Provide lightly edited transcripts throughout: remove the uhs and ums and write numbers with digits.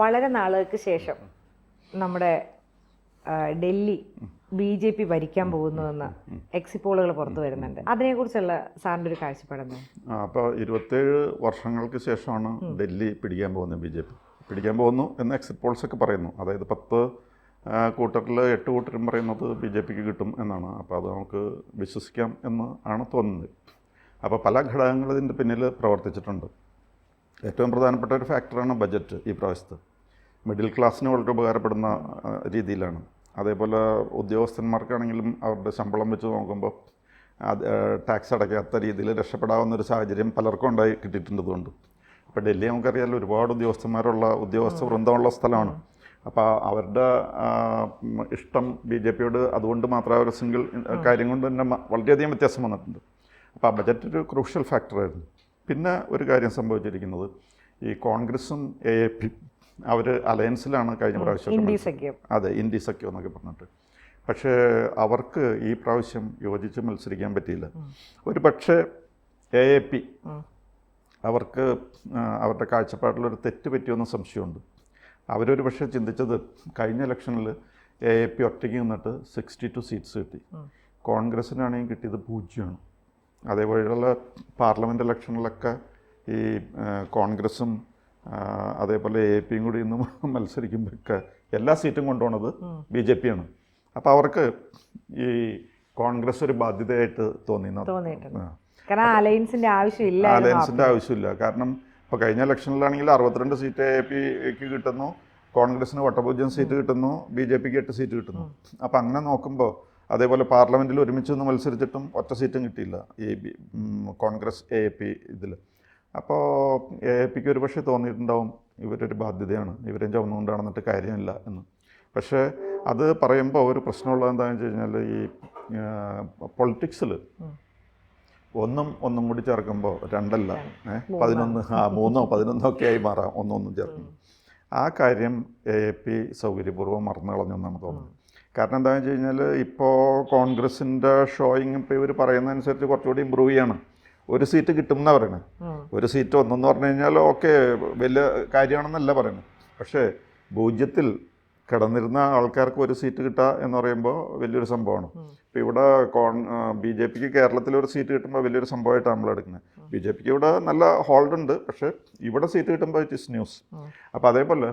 വളരെ നാളുകൾക്ക് ശേഷം നമ്മുടെ ഡൽഹി BJP ഭരിക്കാൻ പോകുന്നുവെന്ന് എക്സിപ്പോളുകൾ പുറത്തു വരുന്നുണ്ട്. അതിനെക്കുറിച്ചുള്ള സാറിൻ്റെ ഒരു കാഴ്ചപ്പാടെന്ന്? അപ്പോൾ 27 വർഷങ്ങൾക്ക് ശേഷമാണ് ഡൽഹി പിടിക്കാൻ പോകുന്നത്. BJP പിടിക്കാൻ പോകുന്നു എന്ന് എക്സിറ്റ് പോൾസൊക്കെ പറയുന്നു. അതായത് 10 കൂട്ടറിൽ 8 കൂട്ടരും പറയുന്നത് BJPക്ക് കിട്ടും എന്നാണ്. അപ്പോൾ അത് നമുക്ക് വിശ്വസിക്കാം എന്ന് ആണ് തോന്നുന്നത്. അപ്പോൾ പല ഘടകങ്ങൾ ഇതിൻ്റെ പിന്നിൽ പ്രവർത്തിച്ചിട്ടുണ്ട്. ഏറ്റവും പ്രധാനപ്പെട്ട ഒരു ഫാക്ടറാണ് ബജറ്റ്. ഈ പ്രാവശ്യത്ത് മിഡിൽ ക്ലാസ്സിന് വളരെ ഉപകാരപ്പെടുന്ന രീതിയിലാണ്. അതേപോലെ ഉദ്യോഗസ്ഥന്മാർക്കാണെങ്കിലും അവരുടെ ശമ്പളം വെച്ച് നോക്കുമ്പോൾ ടാക്സ് അടയ്ക്കാത്ത രീതിയിൽ രക്ഷപ്പെടാവുന്നൊരു സാഹചര്യം പലർക്കും ഉണ്ടായി കിട്ടിയിട്ടുണ്ടതുകൊണ്ട്. ഇപ്പോൾ ഡൽഹി നമുക്കറിയാമല്ലോ, ഒരുപാട് ഉദ്യോഗസ്ഥന്മാരുള്ള ഉദ്യോഗസ്ഥ വൃന്ദമുള്ള സ്ഥലമാണ്. അപ്പോൾ അവരുടെ ഇഷ്ടം BJPയോട് അതുകൊണ്ട് മാത്രം ഒരു സിംഗിൾ കാര്യം കൊണ്ട് തന്നെ വളരെയധികം വ്യത്യാസം വന്നിട്ടുണ്ട്. അപ്പോൾ ആ ബജറ്റ് ഒരു ക്രൂഷ്യൽ ഫാക്ടറായിരുന്നു. പിന്നെ ഒരു കാര്യം സംഭവിച്ചിരിക്കുന്നത്, ഈ കോൺഗ്രസും AAP അവർ അലയൻസിലാണ് കഴിഞ്ഞ പ്രാവശ്യം. അതെ, ഇന്ത്യ സഖ്യം എന്നൊക്കെ പറഞ്ഞിട്ട്. പക്ഷേ അവർക്ക് ഈ പ്രാവശ്യം യോജിച്ച് മത്സരിക്കാൻ പറ്റിയില്ല. ഒരു പക്ഷേ AAP അവർക്ക് അവരുടെ കാഴ്ചപ്പാടിലൊരു തെറ്റ് പറ്റിയെന്ന് സംശയമുണ്ട്. അവരൊരു പക്ഷേ ചിന്തിച്ചത് കഴിഞ്ഞ ഇലക്ഷനിൽ AAP ഒറ്റയ്ക്ക് നിന്നിട്ട് 62 സീറ്റ്സ് കിട്ടി. കോൺഗ്രസിനാണെങ്കിൽ കിട്ടിയത് 0. അതേപോലെയുള്ള പാർലമെൻറ്റ് ഇലക്ഷനിലൊക്കെ ഈ കോൺഗ്രസും അതേപോലെ AAPയും കൂടി ഇന്ന് മത്സരിക്കുമ്പോഴൊക്കെ എല്ലാ സീറ്റും കൊണ്ടുപോകുന്നത് BJP ആണ്. അപ്പോൾ അവർക്ക് ഈ കോൺഗ്രസ് ഒരു ബാധ്യതയായിട്ട് തോന്നിയിട്ടുണ്ട്. അലയൻസിൻ്റെ ആവശ്യമില്ല. കാരണം ഇപ്പോൾ കഴിഞ്ഞ ഇലക്ഷനിലാണെങ്കിൽ 62 സീറ്റ് AAPക്ക് കിട്ടുന്നു, കോൺഗ്രസിന് 0 സീറ്റ് കിട്ടുന്നു, BJPക്ക് 8 സീറ്റ് കിട്ടുന്നു. അപ്പോൾ അങ്ങനെ നോക്കുമ്പോൾ, അതേപോലെ പാർലമെൻറ്റിൽ ഒരുമിച്ച് നിന്ന് മത്സരിച്ചിട്ടും ഒറ്റ സീറ്റും കിട്ടിയില്ല ഈ കോൺഗ്രസ് AAP ഇതിൽ. അപ്പോൾ AAPക്ക് ഒരു പക്ഷേ തോന്നിയിട്ടുണ്ടാവും ഇവരൊരു ബാധ്യതയാണ്, ഇവരെയും ചുമന്നുകൊണ്ട് നടന്നിട്ട് കാര്യമില്ല എന്ന്. പക്ഷേ അത് പറയുമ്പോൾ ഒരു പ്രശ്നമുള്ളത് എന്താണെന്ന് വെച്ച് കഴിഞ്ഞാൽ, ഈ പൊളിറ്റിക്സിൽ ഒന്നും കൂടി ചേർക്കുമ്പോൾ 2 അല്ല 11, 3 11 ഒക്കെ ആയി മാറാം, ഒന്നും ചേർക്കുന്നു. ആ കാര്യം AAP സൗകര്യപൂർവ്വം മറന്നു കളഞ്ഞു എന്നാണ് തോന്നുന്നത്. കാരണം എന്താണെന്ന് വെച്ച് കഴിഞ്ഞാൽ, ഇപ്പോൾ കോൺഗ്രസിൻ്റെ ഷോയിങ് ഇപ്പോൾ ഇവർ പറയുന്നതനുസരിച്ച് കുറച്ചുകൂടി ഇമ്പ്രൂവ് ചെയ്യണം. ഒരു സീറ്റ് കിട്ടും എന്നാണ് പറയുന്നത്. ഒരു സീറ്റ് ഒന്നെന്ന് പറഞ്ഞു കഴിഞ്ഞാൽ ഓക്കെ, വലിയ കാര്യമാണെന്നല്ല പറയുന്നത്. പക്ഷേ 0-ൽ കിടന്നിരുന്ന ആൾക്കാർക്ക് ഒരു സീറ്റ് കിട്ടുക എന്ന് പറയുമ്പോൾ വലിയൊരു സംഭവമാണ്. ഇപ്പോൾ ഇവിടെ BJPക്ക് കേരളത്തിൽ ഒരു സീറ്റ് കിട്ടുമ്പോൾ വലിയൊരു സംഭവമായിട്ടാണ് നമ്മൾ എടുക്കുന്നത്. BJPക്ക് ഇവിടെ നല്ല ഹോൾഡ് ഉണ്ട്, പക്ഷേ ഇവിടെ സീറ്റ് കിട്ടുമ്പോൾ ഇറ്റ് ഈസ് ന്യൂസ്. അപ്പോൾ അതേപോലെ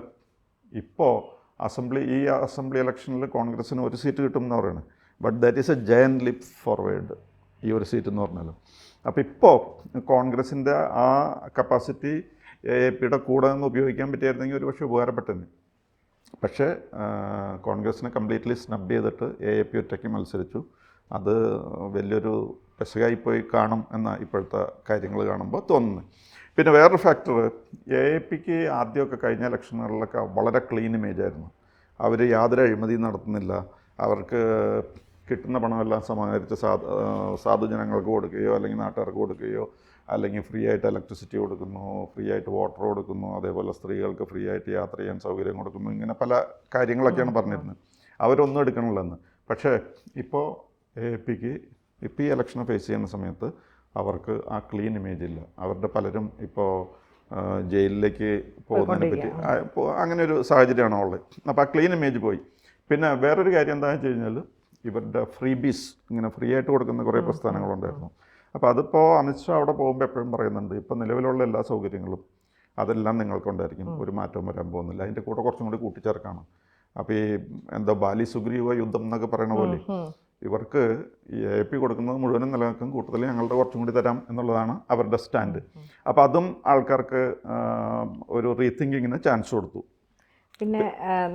ഇപ്പോൾ ഈ അസംബ്ലി ഇലക്ഷനിൽ കോൺഗ്രസ്സിന് ഒരു സീറ്റ് കിട്ടും എന്ന് പറയുന്നത്. But that is A giant lip forward, ഈ ഒരു സീറ്റ് എന്ന് പറഞ്ഞാലും. അപ്പോൾ ഇപ്പോൾ കോൺഗ്രസിൻ്റെ ആ കപ്പാസിറ്റി AAPയുടെ കൂടെ നിന്ന് ഉപയോഗിക്കാൻ പറ്റിയായിരുന്നെങ്കിൽ ഒരു പക്ഷേ ഉപകാരപ്പെട്ടെന്നെ. പക്ഷേ കോൺഗ്രസിനെ കംപ്ലീറ്റ്ലി സ്നബ് ചെയ്തിട്ട് AAP ഒറ്റയ്ക്ക് മത്സരിച്ചു. അത് വലിയൊരു പെശകായിപ്പോയി കാണും എന്ന ഇപ്പോഴത്തെ കാര്യങ്ങൾ കാണുമ്പോൾ തോന്നുന്നത്. പിന്നെ വേറൊരു ഫാക്ടർ, AAPക്ക് ആദ്യമൊക്കെ കഴിഞ്ഞ ഇലക്ഷനുകളിലൊക്കെ വളരെ ക്ലീൻ ഇമേജായിരുന്നു. അവർ യാതൊരു അഴിമതിയും നടത്തുന്നില്ല. അവർക്ക് കിട്ടുന്ന പണമെല്ലാം സമാഹരിച്ച് സാധുജനങ്ങൾക്ക് കൊടുക്കുകയോ അല്ലെങ്കിൽ നാട്ടുകാർക്ക് കൊടുക്കുകയോ, അല്ലെങ്കിൽ ഫ്രീ ആയിട്ട് ഇലക്ട്രിസിറ്റി കൊടുക്കുന്നു, ഫ്രീ ആയിട്ട് വാട്ടർ കൊടുക്കുന്നു, അതേപോലെ സ്ത്രീകൾക്ക് ഫ്രീ ആയിട്ട് യാത്ര ചെയ്യാൻ സൗകര്യം കൊടുക്കുന്നു. ഇങ്ങനെ പല കാര്യങ്ങളൊക്കെയാണ് പറഞ്ഞിരുന്നത്. അവരൊന്നും എടുക്കണില്ലെന്ന്. പക്ഷേ ഇപ്പോൾ AAPക്ക് ഇപ്പോൾ ഈ ഇലക്ഷനെ ഫേസ് ചെയ്യുന്ന സമയത്ത് അവർക്ക് ആ ക്ലീൻ ഇമേജ് ഇല്ല. അവരുടെ പലരും ഇപ്പോൾ ജയിലിലേക്ക് പോകുന്നതിനെ പറ്റി അങ്ങനെ ഒരു സാഹചര്യമാണ് ഉള്ളത്. അപ്പോൾ ആ ക്ലീൻ ഇമേജ് പോയി. പിന്നെ വേറൊരു കാര്യം എന്താണെന്ന് വെച്ച് കഴിഞ്ഞാൽ, ഇവരുടെ ഫ്രീബീസ് ഇങ്ങനെ ഫ്രീ ആയിട്ട് കൊടുക്കുന്ന കുറേ പ്രസ്ഥാനങ്ങളുണ്ടായിരുന്നു. അപ്പോൾ അതിപ്പോൾ അമിത്ഷാ അവിടെ പോകുമ്പോൾ എപ്പോഴും പറയുന്നുണ്ട്, ഇപ്പോൾ നിലവിലുള്ള എല്ലാ സൗകര്യങ്ങളും അതെല്ലാം നിങ്ങൾക്കുണ്ടായിരിക്കും, ഒരു മാറ്റവും വരാൻ പോകുന്നില്ല, അതിൻ്റെ കൂടെ കുറച്ചും കൂടി കൂട്ടിച്ചേർക്കാണ്. അപ്പോൾ ഈ എന്താ ബാലി സുഗ്രീവ യുദ്ധം എന്നൊക്കെ പറയുന്ന പോലെ ഇവർക്ക് ഈ AAP കൊടുക്കുന്നത് മുഴുവനും നിലനിൽക്കും, കൂട്ടത്തിൽ ഞങ്ങളുടെ കുറച്ചും കൂടി തരാം എന്നുള്ളതാണ് അവരുടെ സ്റ്റാൻഡ്. അപ്പോൾ അതും ആൾക്കാർക്ക് ഒരു റീതിങ്കിങ്ങിന് ചാൻസ് കൊടുത്തു. പിന്നെ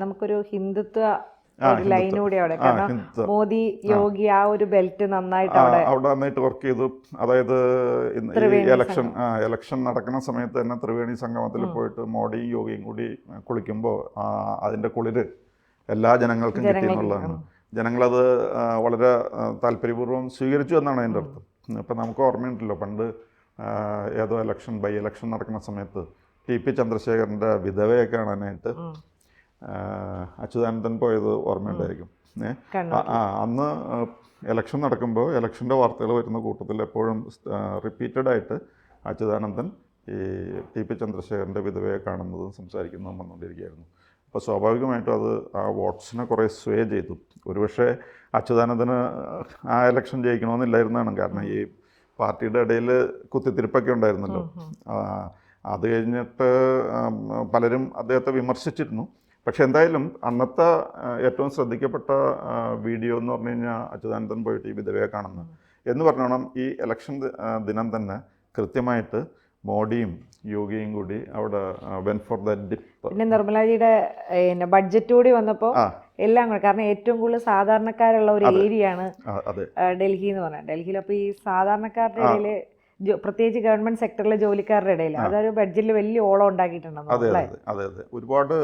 നമുക്കൊരു ഹിന്ദുത്വ ലൈനൂടെ അവിടെ, കാരണം മോദി യോഗി ആ ഒരു ബെൽറ്റ് നന്നായിട്ട് അവിടെ നന്നായിട്ട് വർക്ക് ചെയ്തു. അതായത് ഇലക്ഷൻ നടക്കുന്ന സമയത്ത് തന്നെ ത്രിവേണി സംഗമത്തിൽ പോയിട്ട് മോഡിയും യോഗിയും കൂടി കുളിക്കുമ്പോൾ അതിൻ്റെ കുളിര് എല്ലാ ജനങ്ങൾക്കും കിട്ടി എന്നുള്ളതാണ്. ജനങ്ങളത് വളരെ താല്പര്യപൂർവ്വം സ്വീകരിച്ചു എന്നാണ് അതിൻ്റെ അർത്ഥം. ഇപ്പം നമുക്ക് ഓർമ്മയുണ്ടല്ലോ, പണ്ട് ഏതോ ബൈ ഇലക്ഷൻ നടക്കുന്ന സമയത്ത് TP ചന്ദ്രശേഖരൻ്റെ വിധവയെ കാണാനായിട്ട് അച്യുതാനന്ദൻ പോയത് ഓർമ്മയുണ്ടായിരിക്കും. അന്ന് ഇലക്ഷൻ നടക്കുമ്പോൾ ഇലക്ഷൻ്റെ വാർത്തകൾ വരുന്ന കൂട്ടത്തിൽ എപ്പോഴും റിപ്പീറ്റഡായിട്ട് അച്യുതാനന്ദൻ ഈ ടി പി ചന്ദ്രശേഖരൻ്റെ വിധവയെ കാണുന്നതും സംസാരിക്കുന്നതും വന്നുകൊണ്ടിരിക്കുകയായിരുന്നു. അപ്പോൾ സ്വാഭാവികമായിട്ടും അത് ആ വോട്ട്സിനെ കുറേ സ്വേ ചെയ്തു. ഒരുപക്ഷെ അച്യുതാനന്ദന് ആ ഇലക്ഷൻ ജയിക്കണമെന്നില്ലായിരുന്നാണ്. കാരണം ഈ പാർട്ടിയുടെ ഇടയിൽ കുത്തിത്തിരിപ്പൊക്കെ ഉണ്ടായിരുന്നല്ലോ. അത് കഴിഞ്ഞിട്ട് പലരും അദ്ദേഹത്തെ വിമർശിച്ചിരുന്നു. പക്ഷെ എന്തായാലും അന്നത്തെ ഏറ്റവും ശ്രദ്ധിക്കപ്പെട്ട വീഡിയോ എന്ന് പറഞ്ഞു കഴിഞ്ഞാൽ അച്യുതാനന്ദൻ പോയിട്ട് ഈ വിധവയെ കാണുന്നു എന്ന് പറഞ്ഞോണം. ഈ ഇലക്ഷൻ ദിനം തന്നെ കൃത്യമായിട്ട് മോഡിയും യോഗിയും കൂടി അവിടെ വെൻ ഫോർ ദ ഡിപ്പ്. പിന്നെ നിർമ്മലാജിയുടെ ബഡ്ജറ്റ് കൂടി വന്നപ്പോൾ എല്ലാം കൂടെ, കാരണം ഏറ്റവും കൂടുതൽ സാധാരണക്കാരുള്ള ഒരു ഏരിയ ആണ് ഡൽഹി എന്ന് പറഞ്ഞാൽ. ഡൽഹിയിൽ അപ്പോൾ ഈ സാധാരണക്കാരുടെ ഇടയിൽ, പ്രത്യേകിച്ച് ഗവൺമെന്റ് സെക്ടറിലെ ജോലിക്കാരുടെ ഇടയിൽ അതൊരു ബഡ്ജറ്റിൽ വലിയ ഓളം ഉണ്ടാക്കിയിട്ടുണ്ടെന്ന്. അതെ അതെ അതെ ഒരുപാട്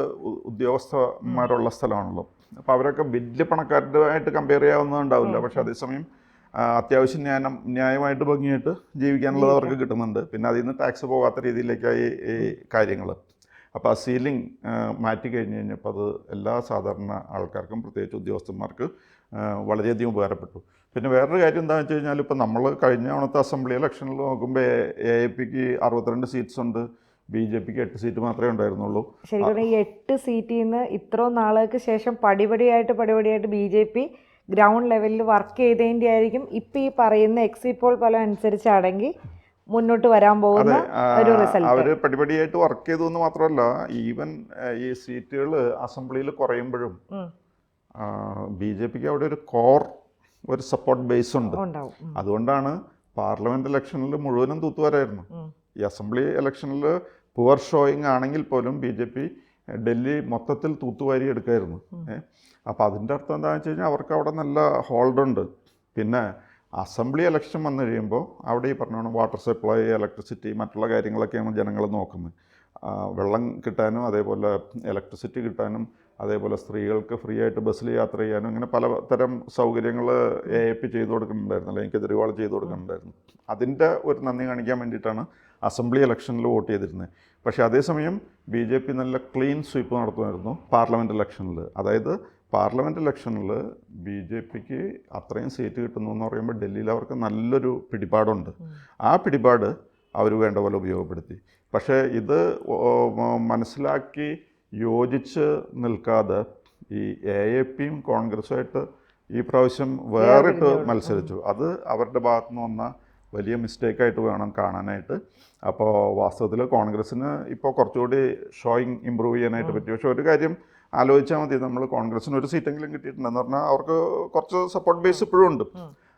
ഉദ്യോഗസ്ഥന്മാരുള്ള സ്ഥലമാണല്ലോ. അപ്പോൾ അവരൊക്കെ വലിയ പണക്കാരുമായിട്ട് കമ്പയർ ചെയ്യാവുന്നതുണ്ടാവില്ല. പക്ഷെ അതേസമയം അത്യാവശ്യം ന്യായമായിട്ട് ഭംഗിയായിട്ട് ജീവിക്കാനുള്ളത് അവർക്ക് കിട്ടുന്നുണ്ട്. പിന്നെ അതിൽ നിന്ന് ടാക്സ് പോകാത്ത രീതിയിലേക്കായി ഈ കാര്യങ്ങൾ. അപ്പോൾ ആ സീലിംഗ് മാറ്റി കഴിഞ്ഞ് കഴിഞ്ഞപ്പോൾ അത് എല്ലാ സാധാരണ ആൾക്കാർക്കും, പ്രത്യേകിച്ച് ഉദ്യോഗസ്ഥന്മാർക്ക് വളരെയധികം ഉപകാരപ്പെട്ടു. പിന്നെ വേറൊരു കാര്യം എന്താണെന്ന് വെച്ച് കഴിഞ്ഞാൽ, ഇപ്പോൾ നമ്മൾ കഴിഞ്ഞ തവണത്തെ അസംബ്ലി ഇലക്ഷനിൽ നോക്കുമ്പോൾ AAPക്ക് 62 സീറ്റ്സ് ഉണ്ട്, BJPക്ക് 8 സീറ്റ് മാത്രമേ ഉണ്ടായിരുന്നുള്ളൂ. ശരിക്കും ഈ 8 സീറ്റിൽ നിന്ന് ഇത്രയും നാളുകൾക്ക് ശേഷം പടിപടിയായിട്ട് BJP ഗ്രൗണ്ട് ലെവലിൽ വർക്ക് ചെയ്തതിൻ്റെ ആയിരിക്കും ഇപ്പം ഈ പറയുന്ന എക്സിറ്റ് പോൾ ഫലം അനുസരിച്ചാണെങ്കിൽ മുന്നോട്ട് വരാൻ പോകുന്ന ഒരു റിസൾട്ട്. അവർ പടിപടിയായിട്ട് വർക്ക് ചെയ്തു എന്ന് മാത്രമല്ല, ഈവൻ ഈ സീറ്റുകൾ അസംബ്ലിയിൽ കുറയുമ്പോഴും BJPക്ക് അവിടെ ഒരു സപ്പോർട്ട് ബേസ് ഉണ്ട്. അതുകൊണ്ടാണ് പാർലമെന്റ് ഇലക്ഷനിൽ മുഴുവനും തൂത്തുവരായിരുന്നു. ഈ അസംബ്ലി ഇലക്ഷനിൽ പുവർ ഷോയിങ് ആണെങ്കിൽ പോലും BJP ഡൽഹി മൊത്തത്തിൽ തൂത്തുവാരി എടുക്കായിരുന്നു. അപ്പോൾ അതിൻ്റെ അർത്ഥം എന്താണെന്ന് വെച്ച് കഴിഞ്ഞാൽ അവർക്ക് അവിടെ നല്ല ഹോൾഡുണ്ട്. പിന്നെ അസംബ്ലി ഇലക്ഷൻ വന്നു കഴിയുമ്പോൾ അവിടെ ഈ പറഞ്ഞോണം വാട്ടർ സപ്ലൈ, ഇലക്ട്രിസിറ്റി, മറ്റുള്ള കാര്യങ്ങളൊക്കെയാണ് ജനങ്ങൾ നോക്കുന്നത്. വെള്ളം കിട്ടാനും അതേപോലെ ഇലക്ട്രിസിറ്റി കിട്ടാനും അതേപോലെ സ്ത്രീകൾക്ക് ഫ്രീ ആയിട്ട് ബസ്സിൽ യാത്ര ചെയ്യാനും അങ്ങനെ പലതരം സൗകര്യങ്ങൾ AAP ചെയ്തു കൊടുക്കുന്നുണ്ടായിരുന്നു, അല്ലെങ്കിൽ കെജ്രിവാൾ ചെയ്തു കൊടുക്കുന്നുണ്ടായിരുന്നു. അതിൻ്റെ ഒരു നന്ദി കാണിക്കാൻ വേണ്ടിയിട്ടാണ് അസംബ്ലി ഇലക്ഷനിൽ വോട്ട് ചെയ്തിരുന്നത്. പക്ഷേ അതേസമയം BJP നല്ല ക്ലീൻ സ്വീപ്പ് നടത്തുമായിരുന്നു പാർലമെൻറ്റ് ഇലക്ഷനിൽ. അതായത് പാർലമെൻറ്റ് ഇലക്ഷനിൽ BJPക്ക് അത്രയും സീറ്റ് കിട്ടുന്നു എന്ന് പറയുമ്പോൾ ഡൽഹിയിൽ അവർക്ക് നല്ലൊരു പിടിപാടുണ്ട്. ആ പിടിപാട് അവർ വേണ്ട പോലെ ഉപയോഗപ്പെടുത്തി. പക്ഷേ ഇത് മനസ്സിലാക്കി യോജിച്ച് നിൽക്കാതെ ഈ AAPയും കോൺഗ്രസുമായിട്ട് ഈ പ്രാവശ്യം വേറിട്ട് മത്സരിച്ചു. അത് അവരുടെ ഭാഗത്തു നിന്ന് വന്ന വലിയ മിസ്റ്റേക്കായിട്ട് വേണം കാണാനായിട്ട്. അപ്പോൾ വാസ്തവത്തിൽ കോൺഗ്രസ്സിന് ഇപ്പോൾ കുറച്ചുകൂടി ഷോയിങ് ഇമ്പ്രൂവ് ചെയ്യാനായിട്ട് പറ്റി. പക്ഷേ ഒരു കാര്യം ആലോചിച്ചാൽ മതി, നമ്മൾ കോൺഗ്രസ്സിന് ഒരു സീറ്റെങ്കിലും കിട്ടിയിട്ടുണ്ടെന്ന് പറഞ്ഞാൽ അവർക്ക് കുറച്ച് സപ്പോർട്ട് ബേസ് ഇപ്പോഴും ഉണ്ട്.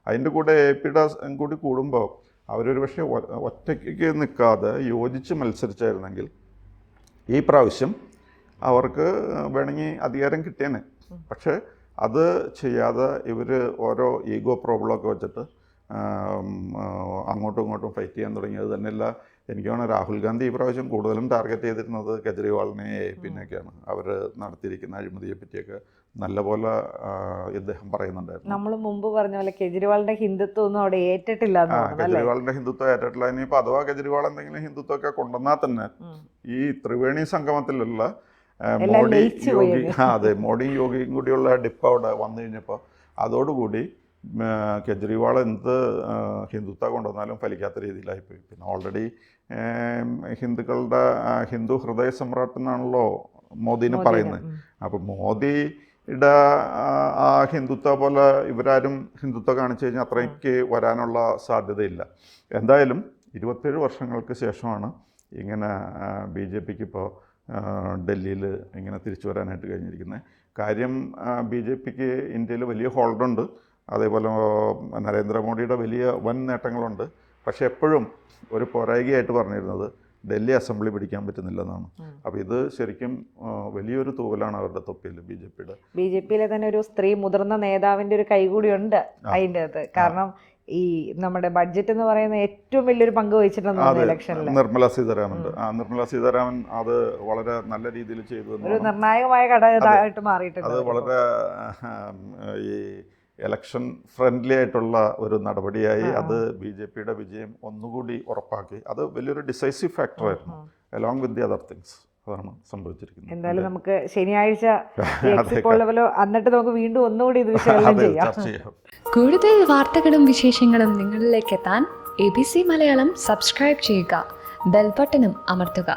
അതിൻ്റെ കൂടെ AAPയുടെ കൂടി കൂടുമ്പോൾ അവരൊരു പക്ഷേ ഒറ്റയ്ക്ക് നിൽക്കാതെ യോജിച്ച് മത്സരിച്ചായിരുന്നെങ്കിൽ ഈ പ്രാവശ്യം അവർക്ക് വേണമെങ്കിൽ അധികാരം കിട്ടിയേനെ. പക്ഷേ അത് ചെയ്യാതെ ഇവർ ഓരോ ഈഗോ പ്രോബ്ലമൊക്കെ വെച്ചിട്ട് അങ്ങോട്ടും ഇങ്ങോട്ടും ഫൈറ്റ് ചെയ്യാൻ തുടങ്ങിയത് തന്നെയല്ല. എനിക്ക് തോന്നുന്നു രാഹുൽ ഗാന്ധി ഈ പ്രാവശ്യം കൂടുതലും ടാർഗറ്റ് ചെയ്തിരുന്നത് കെജ്രിവാളിനെ AAPനെയൊക്കെയാണ്. അവർ നടത്തിയിരിക്കുന്ന അഴിമതിയെ പറ്റിയൊക്കെ നല്ലപോലെ ഇദ്ദേഹം പറയുന്നുണ്ടായിരുന്നു. നമ്മൾ മുമ്പ് പറഞ്ഞ പോലെ കെജ്രിവാളിന്റെ ഹിന്ദുത്വം ഒന്നും അവിടെ ഏറ്റിട്ടില്ല. കെജ്രിവാളിന്റെ ഹിന്ദുത്വം ഏറ്റിട്ടില്ല. ഇനിയിപ്പോൾ അഥവാ കെജ്രിവാൾ എന്തെങ്കിലും ഹിന്ദുത്വമൊക്കെ കൊണ്ടുവന്നാൽ തന്നെ ഈ ത്രിവേണി സംഗമത്തിലുള്ള മോഡി യോഗി, അതെ മോഡി യോഗിയും കൂടിയുള്ള ഡിപ്പ് അവിടെ വന്നു കഴിഞ്ഞപ്പോൾ അതോടുകൂടി കെജ്രിവാൾ എന്ത് ഹിന്ദുത്വം കൊണ്ടുവന്നാലും ഫലിക്കാത്ത രീതിയിലായിപ്പോയി. പിന്നെ ഓൾറെഡി ഹിന്ദു ഹൃദയ സമ്രാട്ട് എന്നാണല്ലോ മോദിനെ പറയുന്നത്. അപ്പോൾ മോദിയുടെ ആ ഹിന്ദുത്വ പോലെ ഇവരാരും ഹിന്ദുത്വം കാണിച്ചു കഴിഞ്ഞാൽ അത്രയ്ക്ക് വരാനുള്ള സാധ്യതയില്ല. എന്തായാലും 27 വർഷങ്ങൾക്ക് ശേഷമാണ് ഇങ്ങനെ BJPക്ക് ഇപ്പോൾ ഡൽഹിയിൽ ഇങ്ങനെ തിരിച്ചു വരാനായിട്ട് കഴിഞ്ഞിരിക്കുന്നത്. കാര്യം BJPക്ക് ഇന്ത്യയിൽ വലിയ ഹോൾഡുണ്ട്, അതേപോലെ നരേന്ദ്രമോദിയുടെ വലിയ വൻ നേട്ടങ്ങളുണ്ട്. പക്ഷെ എപ്പോഴും ഒരു പോരായികയായിട്ട് പറഞ്ഞിരുന്നത് ഡൽഹി അസംബ്ലി പിടിക്കാൻ പറ്റുന്നില്ലെന്നാണ്. അപ്പോൾ ഇത് ശരിക്കും വലിയൊരു തൂവലാണ് അവരുടെ തൊപ്പിയിൽ BJPയിലെ തന്നെ ഒരു സ്ത്രീ മുതിർന്ന നേതാവിൻ്റെ ഒരു കൈകൂടിയുണ്ട് അതിൻ്റെ അകത്ത്. കാരണം ഈ നമ്മുടെ ബഡ്ജറ്റ് എന്ന് പറയുന്ന ഏറ്റവും വലിയൊരു പങ്ക് വഹിച്ചിട്ടുണ്ട് ഇലക്ഷനിൽ നിർമ്മല സീതാരാമൻ. നിർമ്മല സീതാരാമൻ അത് വളരെ നല്ല രീതിയിൽ ചെയ്തു, ഒരു നിർണായകമായ ഘടകമായിട്ട് മാറിയിട്ടുണ്ട്. അത് വളരെ ഈ ഇലക്ഷൻ ഫ്രണ്ട്ലി ആയിട്ടുള്ള ഒരു നടപടിയായി അത് BJPയുടെ വിജയം ഒന്നുകൂടി ഉറപ്പാക്കി. അത് വലിയൊരു ഡിസൈസീവ് ഫാക്ടറായിരുന്നു along with the other things. അതാണ് സംഭവിച്ചിരിക്കുന്നത്. എന്തായാലും നമുക്ക് ശനിയാഴ്ച എന്നിട്ട് നമുക്ക് വീണ്ടും ഒന്നുകൂടി ഇത് വിശകലനം ചെയ്യാം. കൂടുതൽ വാർത്തകളും വിശേഷങ്ങളും നിങ്ങളിലേക്ക് എത്താൻ ABC മലയാളം സബ്സ്ക്രൈബ് ചെയ്യുക. ബെൽബട്ടനും അമർത്തുക.